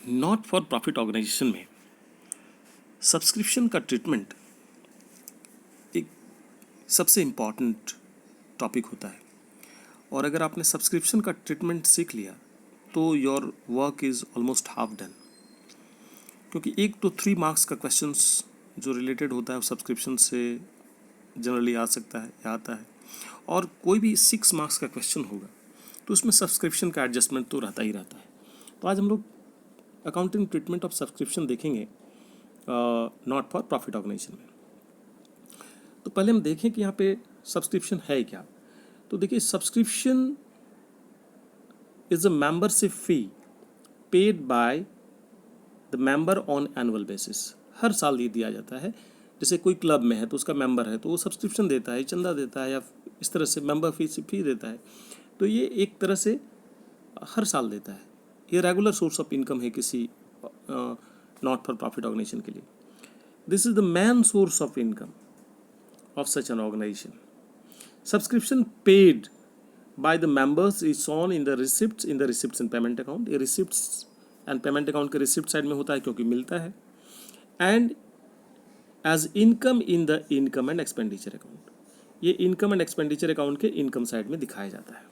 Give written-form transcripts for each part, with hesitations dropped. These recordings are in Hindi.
नॉट फॉर प्रॉफिट ऑर्गेनाइजेशन में सब्सक्रिप्शन का ट्रीटमेंट एक सबसे इम्पॉर्टेंट टॉपिक होता है। और अगर आपने सब्सक्रिप्शन का ट्रीटमेंट सीख लिया तो your work is almost half done, क्योंकि 1 to 3 मार्क्स का क्वेश्चंस जो रिलेटेड होता है वो सब्सक्रिप्शन से जनरली आ सकता है या आता है, और कोई भी 6 मार्क्स का क्वेश्चन होगा तो उसमें सब्सक्रिप्शन का एडजस्टमेंट तो रहता ही रहता है। तो आज हम लोग अकाउंटिंग ट्रीटमेंट ऑफ सब्सक्रिप्शन देखेंगे नॉट फॉर प्रॉफिट ऑर्गेनाइजेशन में। तो पहले हम देखें कि यहाँ पे सब्सक्रिप्शन है क्या। तो देखिए, subscription is a membership fee paid by the member on annual basis. हर साल ये दिया जाता है। जैसे कोई क्लब में है तो उसका मेंबर है तो वो सब्सक्रिप्शन देता है, चंदा देता है, या इस तरह से मेंबर फी देता है। तो ये एक तरह से हर साल देता है। ये रेगुलर सोर्स ऑफ इनकम है किसी नॉट फॉर प्रॉफिट ऑर्गेनाइजेशन के लिए। This is the main source of income of such an organization. Subscription paid by the members is shown in the receipts and payment account. ये receipts and payment account के receipt side में होता है क्योंकि मिलता है, and as income in the income and expenditure account. ये income and expenditure account के income side में दिखाया जाता है।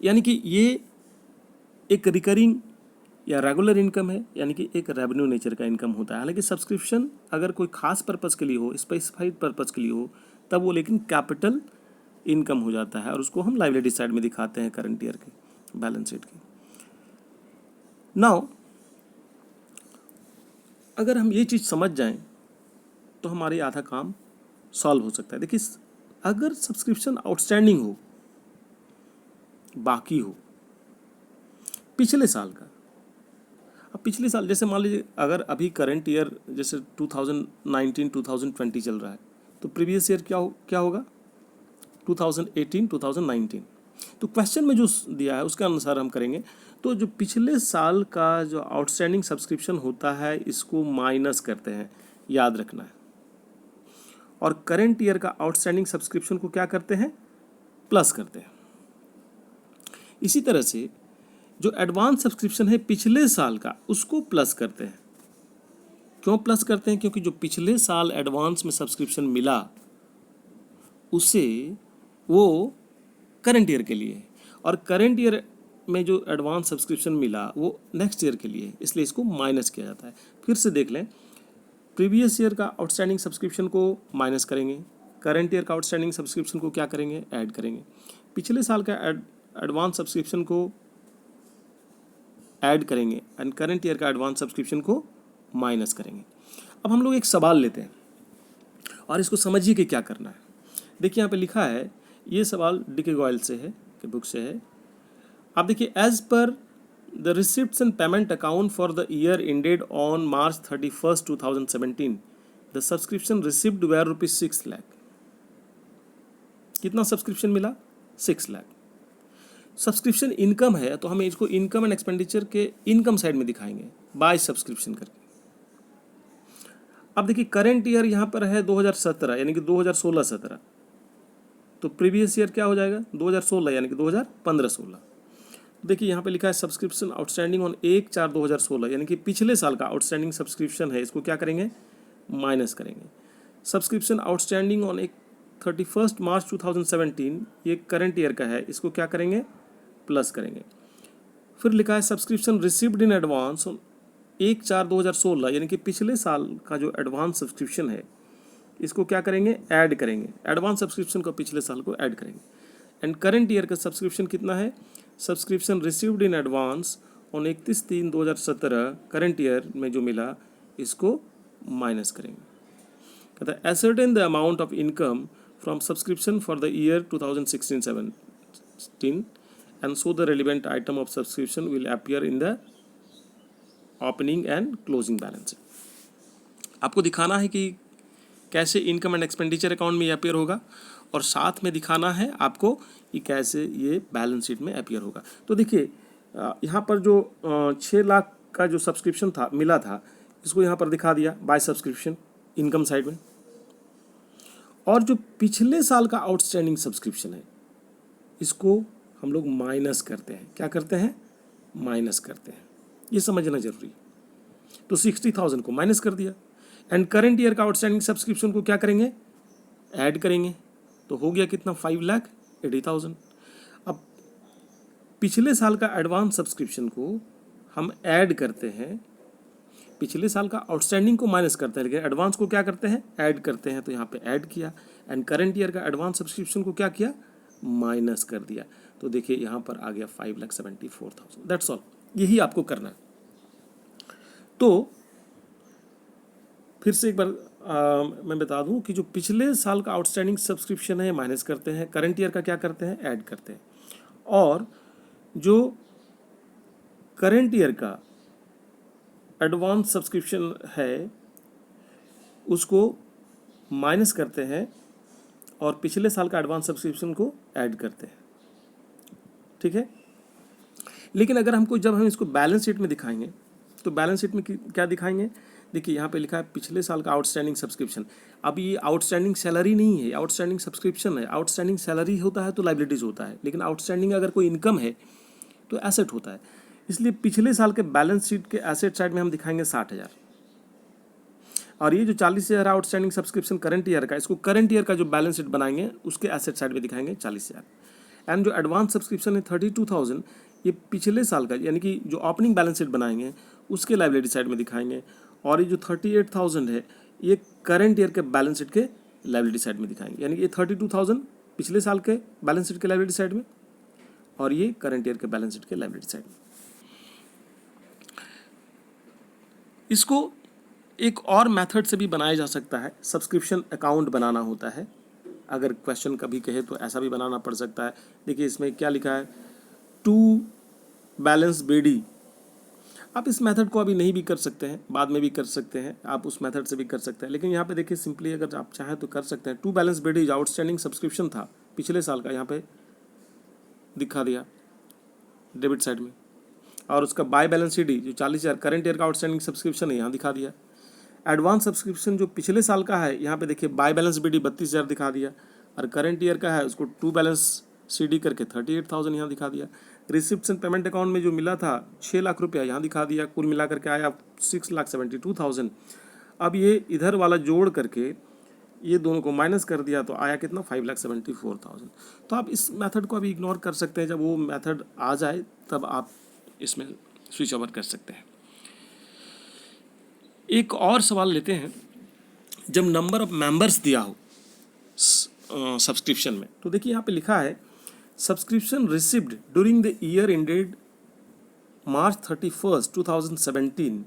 यानी कि ये एक रिकरिंग या रेगुलर इनकम है, यानी कि एक रेवेन्यू नेचर का इनकम होता है। हालांकि सब्सक्रिप्शन अगर कोई खास पर्पज़ के लिए हो, स्पेसिफाइड पर्पज़ के लिए हो, तब वो लेकिन कैपिटल इनकम हो जाता है और उसको हम लायबिलिटी साइड में दिखाते हैं करंट ईयर के बैलेंस शीट के। नाउ अगर हम ये चीज़ समझ जाएं तो हमारी आधा काम सॉल्व हो सकता है। देखिए, अगर सब्सक्रिप्शन आउटस्टैंडिंग हो, बाकी हो पिछले साल का, अब पिछले साल जैसे मान लीजिए अगर अभी करंट ईयर जैसे 2019-2020 चल रहा है तो प्रीवियस ईयर क्या होगा 2018-2019। तो क्वेश्चन में जो दिया है उसके अनुसार हम करेंगे। तो जो पिछले साल का जो आउटस्टैंडिंग सब्सक्रिप्शन होता है इसको माइनस करते हैं, याद रखना है। और करंट ईयर का आउटस्टैंडिंग सब्सक्रिप्शन को क्या करते हैं, प्लस करते हैं। इसी तरह से जो एडवांस सब्सक्रिप्शन है पिछले साल का उसको प्लस करते हैं। क्यों प्लस करते हैं? क्योंकि जो पिछले साल एडवांस में सब्सक्रिप्शन मिला उसे वो करंट ईयर के लिए है, और करंट ईयर में जो एडवांस सब्सक्रिप्शन मिला वो नेक्स्ट ईयर के लिए है, इसलिए इसको माइनस किया जाता है। फिर से देख लें, प्रीवियस ईयर का आउटस्टैंडिंग सब्सक्रिप्शन को माइनस करेंगे, करंट ईयर का आउटस्टैंडिंग सब्सक्रिप्शन को क्या करेंगे, ऐड करेंगे, पिछले साल का एडवांस सब्सक्रिप्शन को ऐड करेंगे एंड करंट ईयर का एडवांस सब्सक्रिप्शन को माइनस करेंगे। अब हम लोग एक सवाल लेते हैं और इसको समझिए कि क्या करना है। देखिए यहाँ पे लिखा है, ये सवाल डी.के. गोयल से है, के बुक से है। आप देखिए, as per the receipts and payment account for the year ended on March 31, 2017 the subscription received were ₹6 lakh. कितना सब्सक्रिप्शन मिला? 6 लाख। सब्सक्रिप्शन इनकम है तो हम इसको इनकम एंड एक्सपेंडिचर के इनकम साइड में दिखाएंगे बाय सब्सक्रिप्शन करके। अब देखिए, करंट ईयर यहाँ पर है 2017 यानी कि 2016-17, तो प्रीवियस ईयर क्या हो जाएगा 2016 यानी कि 2015-16। देखिए यहाँ पे लिखा है सब्सक्रिप्शन आउटस्टैंडिंग ऑन 1/4/2016 यानी कि पिछले साल का आउटस्टैंडिंग सब्सक्रिप्शन है, इसको क्या करेंगे, माइनस करेंगे। सब्सक्रिप्शन आउटस्टैंडिंग ऑन 31 मार्च 2017 ये करंट ईयर का है, इसको क्या करेंगे, प्लस करेंगे। फिर लिखा है सब्सक्रिप्शन रिसीव्ड इन एडवांस 1/4/2016 यानी कि पिछले साल का जो एडवांस सब्सक्रिप्शन है इसको क्या करेंगे, ऐड करेंगे, एडवांस सब्सक्रिप्शन को पिछले साल को ऐड करेंगे। एंड करंट ईयर का सब्सक्रिप्शन कितना है, subscription received in advance on 31/3/2017 current year में जो मिला इसको माइनस करेंगे। कहता है ascertain the amount of income from subscription for the year 2016-17 and so the relevant item of subscription will appear in the opening and closing balance। आपको दिखाना है कि कैसे इनकम एंड एक्सपेंडिचर अकाउंट में ये अपीयर होगा, और साथ में दिखाना है आपको कि कैसे ये बैलेंस शीट में अपीयर होगा। तो देखिए यहाँ पर जो 6 लाख का जो सब्सक्रिप्शन था मिला था इसको यहाँ पर दिखा दिया बाय सब्सक्रिप्शन इनकम साइड में, और जो पिछले साल का आउटस्टैंडिंग सब्सक्रिप्शन है इसको हम लोग माइनस करते हैं। क्या करते हैं, माइनस करते हैं। ये समझना जरूरी है। तो 60,000 को माइनस कर दिया एंड करंट ईयर का आउटस्टैंडिंग सब्सक्रिप्शन को क्या करेंगे, ऐड करेंगे, तो हो गया कितना 5,80,000। अब पिछले साल का एडवांस सब्सक्रिप्शन को हम ऐड करते हैं, पिछले साल का आउटस्टैंडिंग को माइनस करते हैं, लेकिन एडवांस को क्या करते हैं, ऐड करते हैं। तो यहाँ पे ऐड किया एंड करंट ईयर का एडवांस सब्सक्रिप्शन को क्या किया, माइनस कर दिया। तो देखिए यहाँ पर आ गया 5,74,000। दैट्स ऑल, यही आपको करना है। तो फिर से एक बार मैं बता दूं कि जो पिछले साल का आउटस्टैंडिंग सब्सक्रिप्शन है माइनस करते हैं, करंट ईयर का क्या करते हैं, ऐड करते हैं, और जो करंट ईयर का एडवांस सब्सक्रिप्शन है उसको माइनस करते हैं और पिछले साल का एडवांस सब्सक्रिप्शन को ऐड करते हैं। ठीक है, लेकिन अगर हमको जब हम इसको बैलेंस शीट में दिखाएंगे तो बैलेंस शीट में क्या दिखाएंगे, देखिए यहाँ पे लिखा है पिछले साल का आउटस्टैंडिंग सब्सक्रिप्शन। अब ये आउटस्टैंडिंग सैलरी नहीं है, आउटस्टैंडिंग सब्सक्रिप्शन है। आउटस्टैंडिंग सैलरी होता है तो लाइबिलिटीज होता है, लेकिन आउटस्टैंडिंग अगर कोई इनकम है तो एसेट होता है। इसलिए पिछले साल के बैलेंस शीट के एसेट साइड में हम दिखाएंगे 60,000, और ये जो 40,000 आउटस्टैंडिंग सब्सक्रिप्शन करंट ईयर का, इसको करंट ईयर का जो बैलेंस शीट बनाएंगे उसके एसेट साइड में दिखाएंगे 40,000। एंड जो एडवांस सब्सक्रिप्शन है 32,000, ये पिछले साल का यानी कि जो ओपनिंग बैलेंस शीट बनाएंगे उसके लाइबिलिटी साइड में दिखाएंगे, और ये जो 38,000 है ये करंट ईयर के बैलेंस शीट के लाइबिलिटी साइड में दिखाएंगे। यानी कि ये 32,000 पिछले साल के बैलेंस शीट के लाइबिलिटी साइड में और ये करंट ईयर के बैलेंस शीट के लाइबिलिटी साइड में। इसको एक और मेथड से भी बनाया जा सकता है, सब्सक्रिप्शन अकाउंट बनाना होता है। अगर क्वेश्चन कभी कहे तो ऐसा भी बनाना पड़ सकता है। देखिए इसमें क्या लिखा है, टू बैलेंस बीडी। आप इस मेथड को अभी नहीं भी कर सकते हैं, बाद में भी कर सकते हैं, आप उस मेथड से भी कर सकते हैं, लेकिन यहाँ पे देखिए सिंपली अगर आप चाहें तो कर सकते हैं। टू बैलेंस बीडी जो आउटस्टैंडिंग सब्सक्रिप्शन था पिछले साल का, यहाँ पे दिखा दिया डेबिट साइड में, और उसका बाय बैलेंस सी डी जो 40,000 करंट ईयर का आउटस्टैंडिंग सब्सक्रिप्शन है यहाँ दिखा दिया। एडवांस सब्सक्रिप्शन जो पिछले साल का है यहाँ पे देखिए बाय बैलेंस बी डी 32,000 दिखा दिया, और करंट ईयर का है उसको टू बैलेंस सी डी करके 38,000 यहाँ दिखा दिया। रिसिप्ट्स एंड पेमेंट अकाउंट में जो मिला था 6 लाख रुपया यहाँ दिखा दिया, कुल मिला करके आया 6,72,000। अब ये इधर वाला जोड़ करके ये दोनों को माइनस कर दिया तो आया कितना 5,74,000। तो आप इस मेथड को अभी इग्नोर कर सकते हैं, जब वो मेथड आ जाए तब आप इसमें स्विच ओवर कर सकते हैं। एक और सवाल लेते हैं, जब नंबर ऑफ मेंबर्स दिया हो सब्सक्रिप्शन में, तो देखिए यहाँ पे लिखा है subscription received during the year ended March 31, 2017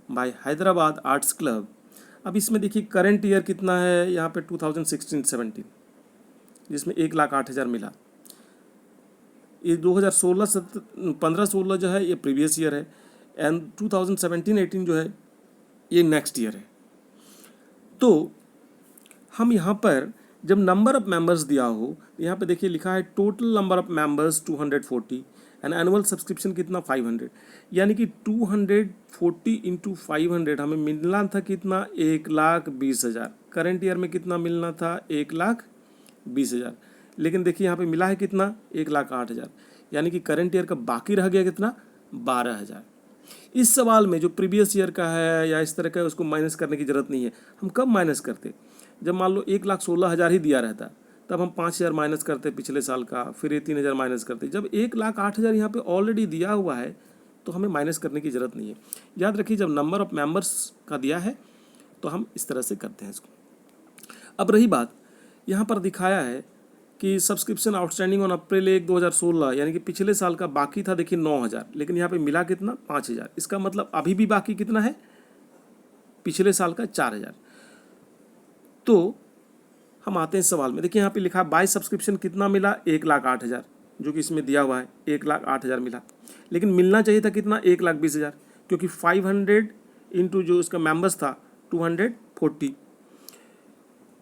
by Hyderabad Arts Club. अब इसमें देखिए करंट ईयर कितना है यहाँ पे 2016-17, जिसमें 1,08,000 मिला। ये 2015-16 जो है ये प्रीवियस ईयर है, एंड 2017-18 जो है ये नेक्स्ट ईयर है। तो हम यहाँ पर जब नंबर ऑफ मेंबर्स दिया हो, यहाँ पे देखिए लिखा है total number of members 240 and annual subscription कितना 500, यानी कि 240 इंटू 500 हमें मिलना था कितना 1,20,000। करंट ईयर में कितना मिलना था 1,20,000, लेकिन देखिए यहाँ पे मिला है कितना 1,08,000, यानी कि करंट ईयर का बाकी रह गया कितना 12,000। इस सवाल में जो प्रीवियस ईयर का है या इस तरह का है उसको माइनस करने की ज़रूरत नहीं है। हम कब माइनस करते, जब मान लो 1,16,000 ही दिया रहता तब हम 5,000 माइनस करते पिछले साल का, फिर ये 3,000 माइनस करते। जब 1,08,000 यहाँ पे ऑलरेडी दिया हुआ है तो हमें माइनस करने की ज़रूरत नहीं है। याद रखिए जब नंबर ऑफ मेंबर्स का दिया है तो हम इस तरह से करते हैं इसको। अब रही बात, यहाँ पर दिखाया है कि सब्सक्रिप्शन आउटस्टैंडिंग ऑन अप्रैल 1, 2016, यानी कि पिछले साल का बाकी था देखिए 9,000, लेकिन यहाँ पे मिला कितना 5,000। इसका मतलब अभी भी बाकी कितना है पिछले साल का 4,000। तो हम आते हैं सवाल में, देखिए यहाँ पे लिखा बाय सब्सक्रिप्शन कितना मिला 1,08,000, जो कि इसमें दिया हुआ है 1,08,000 मिला, लेकिन मिलना चाहिए था कितना 1,20,000, क्योंकि 500 इंटू जो इसका मेंबर्स था 240,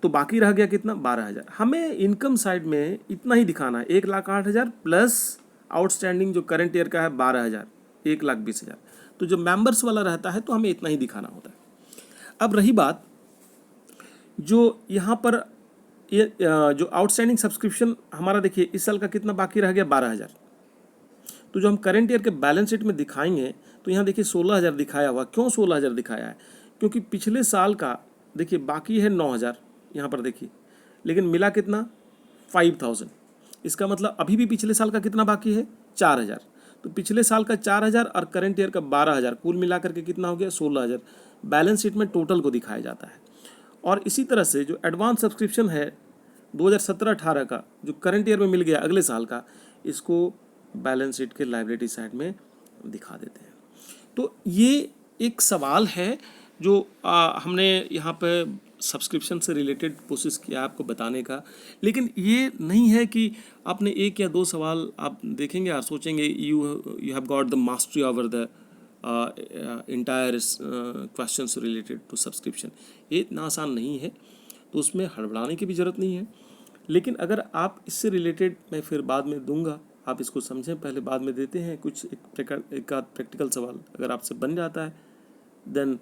तो बाकी रह गया कितना 12,000। हमें इनकम साइड में इतना ही दिखाना है 1,08,000 प्लस आउटस्टैंडिंग जो करंट ईयर का है 12,000, 1,20,000। तो जो मेंबर्स वाला रहता है तो हमें इतना ही दिखाना होता है। अब रही बात जो यहाँ पर ये जो आउटस्टैंडिंग सब्सक्रिप्शन हमारा देखिए इस साल का कितना बाकी रह गया 12,000, तो जो हम करंट ईयर के बैलेंस शीट में दिखाएंगे तो यहाँ देखिए 16,000 दिखाया हुआ, क्यों 16,000 दिखाया है? क्योंकि पिछले साल का देखिए बाकी है 9,000 यहाँ पर देखिए, लेकिन मिला कितना? 5,000। इसका मतलब अभी भी पिछले साल का कितना बाकी है? 4,000। तो पिछले साल का 4,000 और करंट ईयर का 12,000, कुल मिला करके कितना हो गया? 16,000। बैलेंस शीट में टोटल को दिखाया जाता है। और इसी तरह से जो एडवांस सब्सक्रिप्शन है 2017-18 का, जो करंट ईयर में मिल गया अगले साल का, इसको बैलेंस शीट के लायबिलिटी साइड में दिखा देते हैं। तो ये एक सवाल है जो हमने यहाँ पे सब्सक्रिप्शन से रिलेटेड कोशिश किया आपको बताने का, लेकिन ये नहीं है कि आपने एक या दो सवाल आप देखेंगे और सोचेंगे you have got the mastery over the entire questions related to subscription. ये इतना आसान नहीं है, तो उसमें हड़बड़ाने की भी ज़रूरत नहीं है। लेकिन अगर आप इससे रिलेटेड, मैं फिर बाद में दूंगा, आप इसको समझें, पहले बाद में देते हैं कुछ एक आध प्रैक्टिकल सवाल, अगर आपसे बन जाता है देन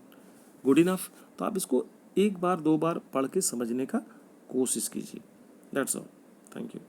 गुड इनफ। तो आप इसको एक बार दो बार पढ़ के समझने का कोशिश कीजिए। That's all, thank you.